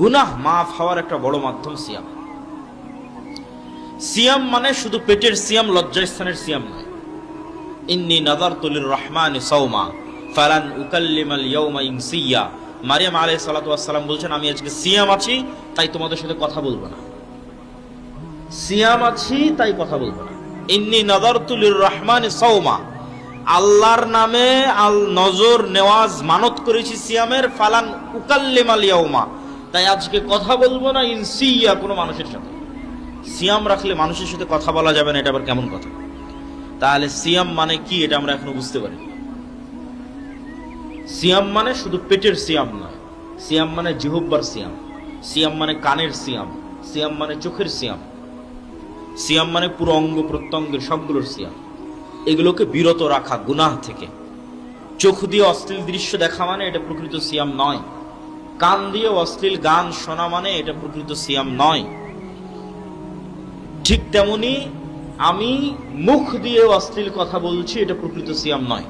গুনাহ মাফ হওয়ার একটা বড় মাধ্যম সিয়াম। সিয়াম মানে শুধু পেটের সিয়াম, লজ্জাস্থানের সিয়াম নয়। ইন্নী নাযারতু লির-রহমানি সাওমা ফালান উকাল্লিমাল ইয়াওমা ইনসিয়্যা। মারিয়াম আলাইহিস সালাতু ওয়াস সালাম বলছেন, আমি আজকে সিয়াম আছি তাই তোমাদের সাথে কথা বলবো না। সিয়াম আছি তাই কথা বলবো না। ইন্নী নাযারতু লির-রহমানি সাওমা, আল্লাহর নামে নজর নেওয়াজ মানত করেছি সিয়ামের, ফালান উকাল্লিমাল ইয়াওমা, তাই আজকে কথা বলবো না ইনসিয়্যা, কোনো মানুষের সাথে। সিয়াম রাখলে মানুষের সাথে কথা বলা যাবে না, এটা আবার কেমন কথা? তাহলে সিয়াম মানে কি এটা আমরা এখনো বুঝতে পারি। সিয়াম মানে শুধু পেটের সিয়াম নয়, সিয়াম মানে জিহ্বার সিয়াম, সিয়াম মানে কানের সিয়াম, সিয়াম মানে চোখের সিয়াম, সিয়াম মানে পুরো অঙ্গ প্রত্যঙ্গের সবগুলোর সিয়াম। এগুলোকে বিরত রাখা গুনাহ থেকে। চোখ দিয়ে অশ্লীল দৃশ্য দেখা মানে এটা প্রকৃত সিয়াম নয়। কান দিয়ে অশ্লীল গান শোনা মানে এটা প্রকৃত সিয়াম নয়। ঠিক তেমনি আমি মুখ দিয়ে অশ্লীল কথা বলছি, এটা প্রকৃত সিয়াম নয়।